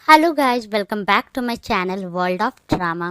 Hello guys, welcome back to my channel world of drama.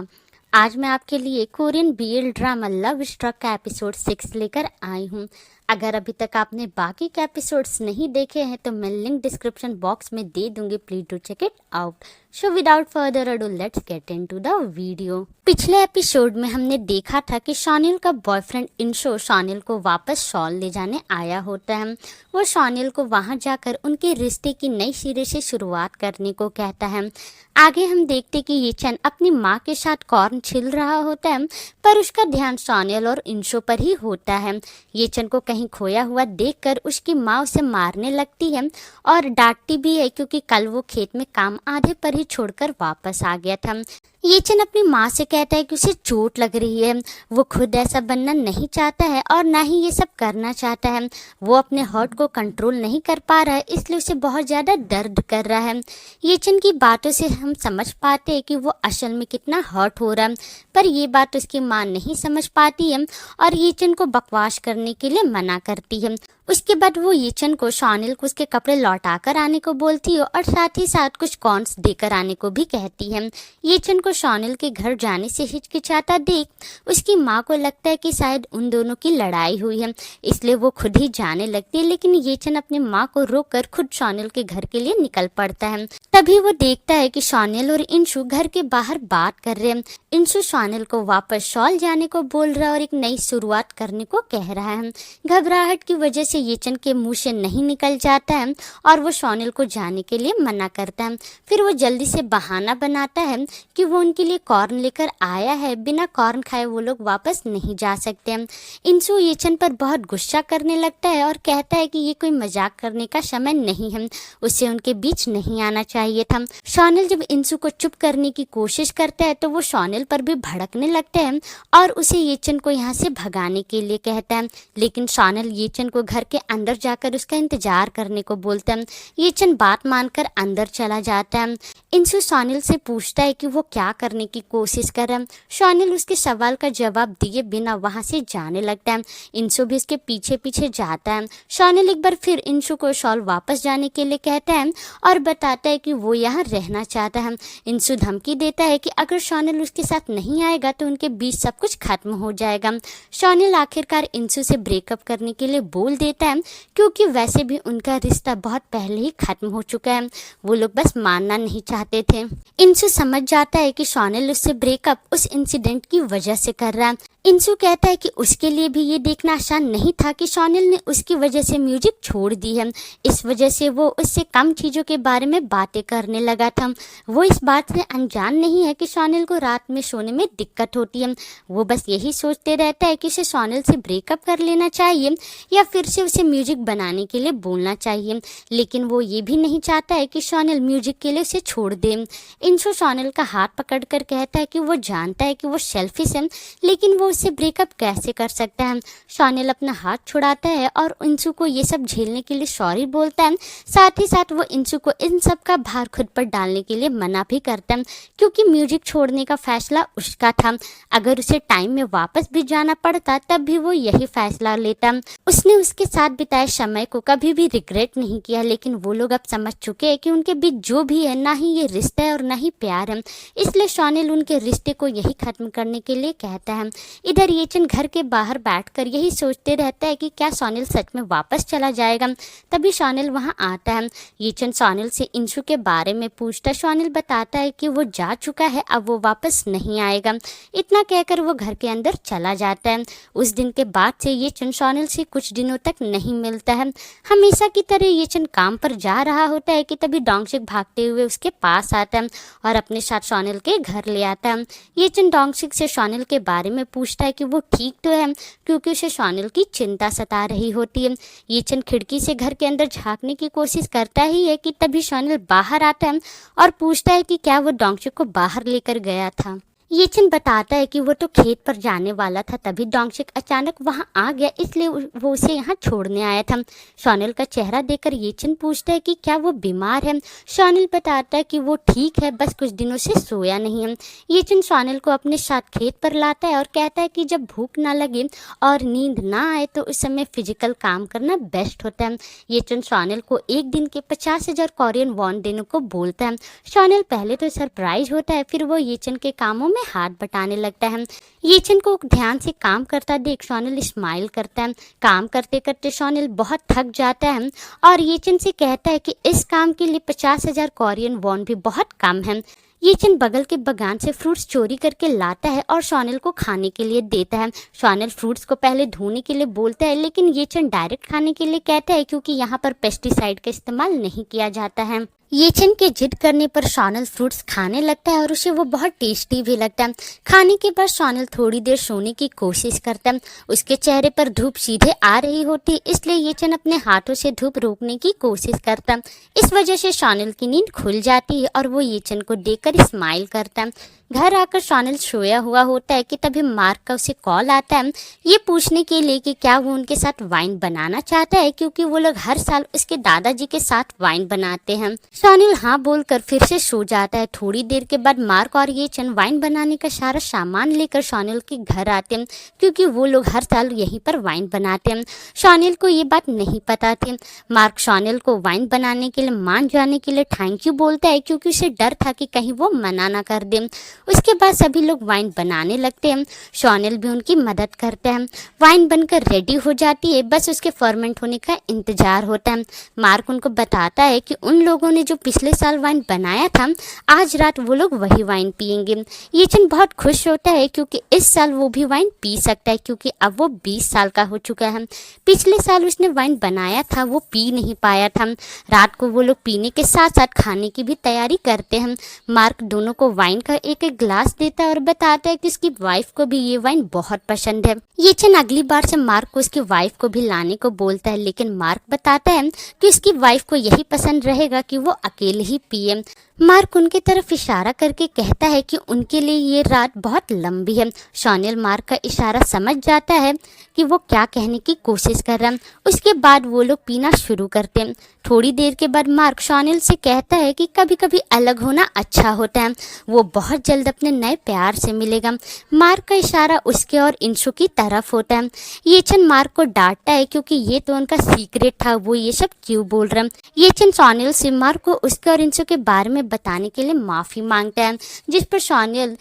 आज मैं आपके लिए Korean BL drama love struck का एपिसोड 6 लेकर आई हूँ। अगर अभी तक आपने बाकी के एपिसोड्स नहीं देखे हैं तो मैं लिंक डिस्क्रिप्शन बॉक्स में दे दूंगी, please do check it out. So without further ado let's get into the video. पिछले एपिसोड में हमने देखा था कि शॉनिल का बॉयफ्रेंड इंशो शॉनिल को वापस शॉल ले जाने आया होता है। वो शॉनिल को वहां जाकर उनके रिश्ते की नई सिरे से शुरुआत करने को कहता है। आगे हम देखते कि ये चन अपनी माँ के साथ कॉर्न छिल रहा होता है, पर उसका ध्यान शॉनिल और इंशो पर ही होता है। ये चन को कहीं खोया हुआ देखकर उसकी माँ उसे मारने लगती है और डांटती भी है, क्योंकि कल वो खेत में काम आधे पर ही छोड़कर वापस आ गया था। ये चन अपनी माँ से कहता है कि उसे चोट लग रही है। वो खुद ऐसा बनना नहीं चाहता है और ना ही ये सब करना चाहता है। वो अपने हर्ट को कंट्रोल नहीं कर पा रहा है, इसलिए उसे बहुत ज़्यादा दर्द कर रहा है। ये चन की बातों से हम समझ पाते हैं कि वो असल में कितना हर्ट हो रहा है, पर ये बात उसकी माँ नहीं समझ पाती है और ये चन को बकवास करने के लिए मना करती है। उसके बाद वो येचन को शॉनिल को उसके कपड़े लौटा कर आने को बोलती है और साथ ही साथ कुछ कॉर्न्स देकर आने को भी कहती है। येचन को शॉनिल के घर जाने से हिचकिचाता देख उसकी माँ को लगता है कि शायद उन दोनों की लड़ाई हुई है, इसलिए वो खुद ही जाने लगती है। लेकिन येचन अपनी माँ को रोककर खुद शॉनिल के घर के लिए निकल पड़ता है। तभी वो देखता है कि शॉनिल और इंशु घर के बाहर बात कर रहे हैं। इंशु शॉनिल को वापस शॉल जाने को बोल रहा है और एक नई शुरुआत करने को कह रहा है। घबराहट की वजह से येचन के मुंह से नहीं निकल जाता है और वो शॉनिल को जाने के लिए मना करता है। फिर वो जल्दी से बहाना बनाता है कि वो उनके लिए कॉर्न लेकर आया है, बिना कॉर्न खाए वो लोग वापस नहीं जा सकते हैं। इंशु येचन पर बहुत गुस्सा करने लगता है और कहता है कि ये कोई मजाक करने का समय नहीं है, उसे उनके बीच नहीं आना चाहिए था। शॉनिल जब इंशु को चुप करने की कोशिश करता है तो वो शॉनिल पर भी भड़कने लगता है और उसे येचन को यहाँ से भगाने के लिए कहता है। लेकिन शॉनिल येचन को घर के अंदर जाकर उसका इंतजार करने को बोलता है। येचन बात मानकर अंदर चला जाता है। इंशु शॉनिल से पूछता है कि वो क्या करने की कोशिश कर रहा है। शॉनिल उसके सवाल का जवाब दिए बिना वहां से जाने लगता है। इंशु भी उसके पीछे पीछे जाता है। शॉनिल एक बार फिर इंशु को शॉल वापस जाने के लिए कहता है और बताता है कि वो यहाँ रहना चाहता है। इंशु धमकी देता है कि अगर शॉनिल उसके साथ नहीं आएगा तो उनके बीच सब कुछ खत्म हो जाएगा। शॉनिल आखिरकार इंशु से ब्रेकअप करने के लिए बोल देता है, क्योंकि वैसे भी उनका रिश्ता बहुत पहले ही खत्म हो चुका है। वो लोग बस मानना नहीं चाहते थे। इंशु समझ जाता है कि शॉनिल उससे ब्रेकअप उस इंसिडेंट की वजह से कर रहा है। इंशु कहता है कि उसके लिए भी ये देखना आसान नहीं था कि शॉनिल ने उसकी वजह से म्यूजिक छोड़ दी है। इस वजह से वो उससे कम चीज़ों के बारे में बातें करने लगा था। वो इस बात से अनजान नहीं है कि शॉनिल को रात में सोने में दिक्कत होती है। वो बस यही सोचते रहता है कि उसे शॉनिल से ब्रेकअप कर लेना चाहिए या फिर से उसे म्यूजिक बनाने के लिए बोलना चाहिए। लेकिन वो ये भी नहीं चाहता है कि शॉनिल म्यूजिक के लिए उसे छोड़ दे। इंशु शॉनिल का हाथ पकड़कर कहता है कि वो जानता है कि वो सेल्फिश है, लेकिन वो उससे ब्रेकअप कैसे कर सकता है। शॉनिल अपना हाथ छुड़ाता है और इंशु को ये सब झेलने के लिए सॉरी बोलता है। साथ ही साथ वो इंशु को इन सब का भार खुद पर डालने के लिए मना भी करता है, क्योंकि म्यूजिक छोड़ने का फैसला उसका था। अगर उसे टाइम में वापस भी जाना पड़ता तब भी वो यही फैसला लेता। उसने उसके साथ बिताए समय को कभी भी रिग्रेट नहीं किया। लेकिन वो लोग अब समझ चुके हैं कि उनके बीच जो भी है, ना ही ये रिश्ता है और ना ही प्यार है, इसलिए शॉनिल उनके रिश्ते को यही खत्म करने के लिए कहता है। इधर येचन घर के बाहर बैठकर यही सोचते रहता है कि क्या शॉनिल सच में वापस चला जाएगा। तभी शॉनिल वहां आता है। येचन शॉनिल से इंशु के बारे में पूछता। शॉनिल बताता है कि वो जा चुका है, अब वो वापस नहीं आएगा। इतना कहकर वो घर के अंदर चला जाता है। उस दिन के बाद से येचन शॉनिल से कुछ दिनों तक नहीं मिलता है। हमेशा की तरह येचन काम पर जा रहा होता है कि तभी डोंगसिक भागते हुए उसके पास आता है और अपने साथ शॉनिल के घर ले आता है। येचन डोंगसिक से शॉनिल के बारे में पूछता है कि वो ठीक तो है, क्योंकि उसे शॉनिल की चिंता सता रही होती है। येचन खिड़की से घर के अंदर झांकने की कोशिश करता ही है कि तभी शॉनिल बाहर आता है और पूछता है कि क्या वो डोंगसिक को बाहर लेकर गया था। ये चिन बताता है कि वो तो खेत पर जाने वाला था, तभी डोंगशिक अचानक वहां आ गया, इसलिए वो उसे यहाँ छोड़ने आया था। शॉनेल का चेहरा देखकर ये चिन पूछता है कि क्या वो बीमार है। शॉनेल बताता है कि वो ठीक है, बस कुछ दिनों से सोया नहीं है। ये चिन शॉनेल को अपने साथ खेत पर लाता है और कहता है कि जब भूख ना लगे और नींद ना आए तो उस समय फिजिकल काम करना बेस्ट होता है। ये चिन शॉनेल को एक दिन के 50,000 कोरियन वॉन देने को बोलता है। शॉनेल पहले तो सरप्राइज होता है, फिर वो ये चिन के कामों में हाथ बटाने लगता है। ये चिन को ध्यान से काम करता देख शॉनेल स्माइल करता है। काम करते करते शॉनेल बहुत थक जाता है और ये चिन से कहता है कि इस काम के लिए 50,000 कोरियन वॉन भी बहुत कम है। ये चिन बगल के बागान से फ्रूट्स चोरी करके लाता है और शॉनेल को खाने के लिए देता है। शॉनेल फ्रूट्स को पहले धोने के लिए बोलता है, लेकिन ये चिन डायरेक्ट खाने के लिए कहता है क्योंकि यहाँ पर पेस्टिसाइड का इस्तेमाल नहीं किया जाता है। ये चिन के जिद करने पर शॉनेल फ्रूट्स खाने लगता है और उसे वो बहुत टेस्टी भी लगता है। खाने के बाद शॉनेल थोड़ी देर सोने की कोशिश करता है। उसके चेहरे पर धूप सीधे आ रही होती, इसलिए ये चिन अपने हाथों से धूप रोकने की कोशिश करता है। इस वजह से शॉनेल की नींद खुल जाती है और वो ये चिन को देखकर स्माइल करता है। घर आकर शॉनेल सोया हुआ होता है कि तभी मार्क का उसे कॉल आता है, ये पूछने के लिए कि क्या वो उनके साथ वाइन बनाना चाहता है, क्योंकि वो लोग हर साल उसके दादाजी के साथ वाइन बनाते हैं। शॉनेल हाँ बोलकर फिर से सो जाता है। थोड़ी देर के बाद मार्क और ये चिन वाइन बनाने का सारा सामान लेकर शॉनेल के घर आते हैं, क्योंकि वो लोग हर साल यहीं पर वाइन बनाते हैं। शॉनेल को ये बात नहीं पता थी। मार्क शॉनेल को वाइन बनाने के लिए मान जाने के लिए थैंक यू बोलता है, क्योंकि उसे डर था कि कहीं वो मना ना कर दे। उसके बाद सभी लोग वाइन बनाने लगते हैं। शॉनेल भी उनकी मदद करते हैं। वाइन बनकर रेडी हो जाती है, बस उसके फर्मेंट होने का इंतजार होता है। मार्क उनको बताता है कि उन लोगों ने जो पिछले साल वाइन बनाया था, आज रात वो लोग वही वाइन पियेंगे। ये चिन बहुत खुश होता है क्योंकि इस साल वो भी वाइन पी सकता है, क्योंकि अब वो 20 साल का हो चुका है। पिछले साल उसने वाइन बनाया था, वो पी नहीं पाया था। रात को वो लोग पीने के साथ साथ खाने की भी तैयारी करते हैं। मार्क दोनों को वाइन का एक एक ग्लास देता है और बताता है कि उसकी वाइफ को भी ये वाइन बहुत पसंद है। ये चिन अगली बार से मार्क को उसकी वाइफ को भी लाने को बोलता है, लेकिन मार्क बताता है कि उसकी वाइफ को यही पसंद रहेगा कि वो अकेले ही पिए। मार्क उनकी तरफ इशारा करके कहता है कि उनके लिए ये रात बहुत लंबी है। शॉनेल मार्क का इशारा समझ जाता है कि वो क्या कहने की कोशिश कर रहा है। उसके बाद वो लोग पीना शुरू करते हैं। थोड़ी देर के बाद मार्क शॉनेल से कहता है कि कभी कभी अलग होना अच्छा होता है, वो बहुत जल्द अपने नए प्यार से मिलेगा। मार्क का इशारा उसके और इंशु की तरफ होता है। ये चिन मार्क को डांटता है क्योंकि ये तो उनका सीक्रेट था, वो ये सब क्यों बोल रहा है। ये चिन शॉनेल से मार्क को उसके और इंशु के बारे में बताने के लिए माफ़ी मांगता है, जिस पर शॉनेल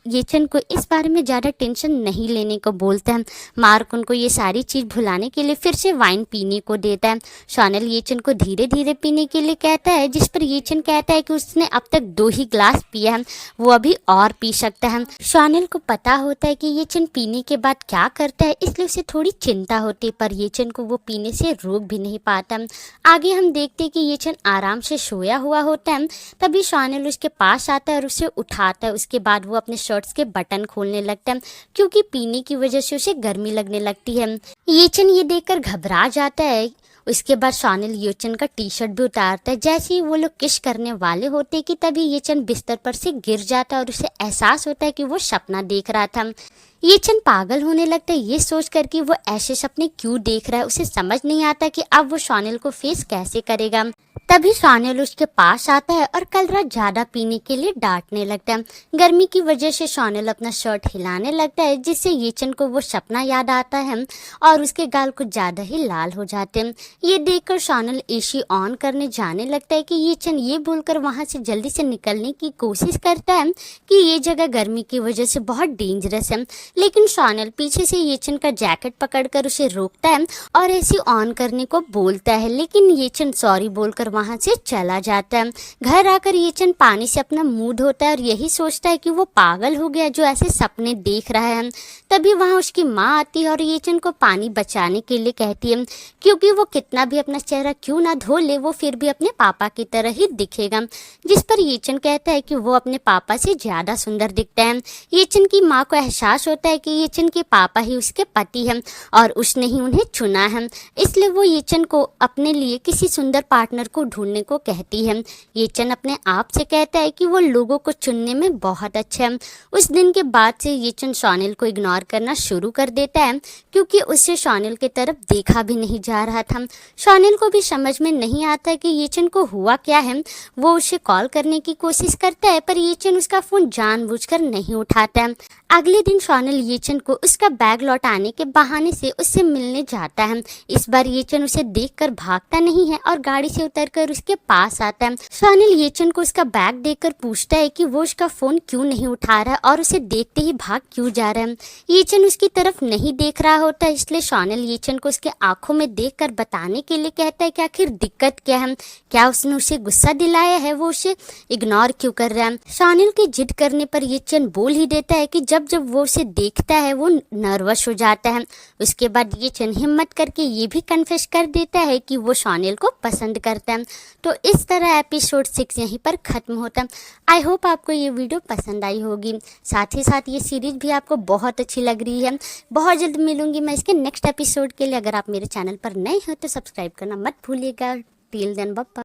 ये चिन को इस बारे में ज़्यादा टेंशन नहीं लेने को बोलता है। मार्क उनको ये सारी चीज़ भुलाने के लिए फिर से वाइन पीने को देता है। शॉनेल ये चिन को धीरे धीरे पीने के लिए कहता है, जिस पर ये चिन कहता है कि उसने अब तक 2 ही ग्लास पिया है, वो अभी और पी सकता है। शॉनेल को पता होता है कि ये चिन पीने के बाद क्या करता है, इसलिए उसे थोड़ी चिंता होती है, पर ये चिन को वो पीने से रोक भी नहीं पाता। आगे हम देखते हैं कि ये चिन आराम से सोया हुआ होता है। तभी शॉनेल उसके पास आता है और उसे उठाता है। उसके बाद वो अपने शर्ट्स के बटन खोलने लगता है, क्योंकि पीने की वजह से उसे गर्मी लगने लगती है। ये चिन ये देखकर घबरा जाता है। उसके बाद शॉनेल ये चिन का टी शर्ट भी उतारता है। जैसे ही वो लोग किस करने वाले होते कि तभी ये चिन बिस्तर पर से गिर जाता है और उसे एहसास होता है कि वो सपना देख रहा था। ये चिन पागल होने लगता है ये सोच कर कि वो ऐसे सपने क्यों देख रहा है। उसे समझ नहीं आता कि अब वो शॉनेल को फेस कैसे करेगा। तभी शॉनेल उसके पास आता है और कल रात ज़्यादा पीने के लिए डांटने लगता है। गर्मी की वजह से शॉनेल अपना शर्ट हिलाने लगता है, जिससे ये चिन को वो सपना याद आता है और उसके गाल कुछ ज़्यादा ही लाल हो जाते हैं। ये देखकर शॉनेल एसी ऑन करने जाने लगता है कि ये चिन ये बोलकर वहाँ से जल्दी से निकलने की कोशिश करता है कि ये जगह गर्मी की वजह से बहुत डेंजरस है, लेकिन शॉनेल पीछे से ये चिन का जैकेट पकड़कर उसे रोकता है और एसी ऑन करने को बोलता है, लेकिन ये चिन सॉरी बोलकर वहाँ से चला जाता है। घर आकर ये चिन पानी से अपना मुंह धोता है और यही सोचता है कि वो पागल हो गया जो ऐसे सपने देख रहा है। तभी वहाँ उसकी माँ आती है और ये चिन को पानी बचाने के लिए कहती है, क्योंकि वो कितना भी अपना चेहरा क्यों ना धो ले, वो फिर भी अपने पापा की तरह ही दिखेगा। जिस पर ये चिन कहता है कि वो अपने पापा से ज़्यादा सुंदर दिखता है। ये चिन की माँ को एहसास होता होता है कि येचन के पापा ही उसके पति हैं और उसने ही उन्हें चुना है, इसलिए वो येचन को अपने लिए किसी सुंदर पार्टनर को ढूंढने को कहती है। येचन अपने आप से कहता है कि वो लोगों को चुनने में बहुत अच्छा है। उस दिन के बाद से येचन सोनेल को इग्नोर करना शुरू कर देता है क्योंकि उससे सोनेल की तरफ देखा भी नहीं जा रहा था। सोनेल को भी समझ में नहीं आता कि येचन को हुआ क्या है। वो उसे कॉल करने की कोशिश करता है पर येचन उसका फ़ोन जानबूझकर नहीं उठाता है। अगले दिन सोनेल येचन को उसका बैग लौटाने के बहाने से उससे मिलने जाता है। इस बार येचन उसे देखकर भागता नहीं है और गाड़ी से उतरकर उसके पास आता है। सोनेल येचन को उसका बैग देखकर पूछता है कि वो उसका फ़ोन क्यों नहीं उठा रहा है और उसे देखते ही भाग क्यों जा रहा है। येचन उसकी तरफ नहीं देख रहा होता, इसलिए सोनेल येचन को उसके आंखों में देखकर बताने के लिए कहता है कि आखिर दिक्कत क्या है, क्या उसने उसे गुस्सा दिलाया है, वो उसे इग्नोर क्यों कर रहा है। सोनेल की जिद करने पर येचन बोल ही देता है कि जब वो उसे देखता है वो नर्वस हो जाता है। उसके बाद येचन हिम्मत करके ये भी कन्फेस कर देता है कि वो सोनेल को पसंद करता है। तो इस तरह एपिसोड 6 यहीं पर खत्म होता है। आई होप आपको ये वीडियो पसंद आई होगी, साथ ही साथ ये सीरीज भी आपको बहुत अच्छी लग रही है। बहुत जल्द मिलूंगी मैं इसके नेक्स्ट एपिसोड के लिए। अगर आप मेरे चैनल पर नए हो तो सब्सक्राइब करना मत भूलिएगा। Till then bye.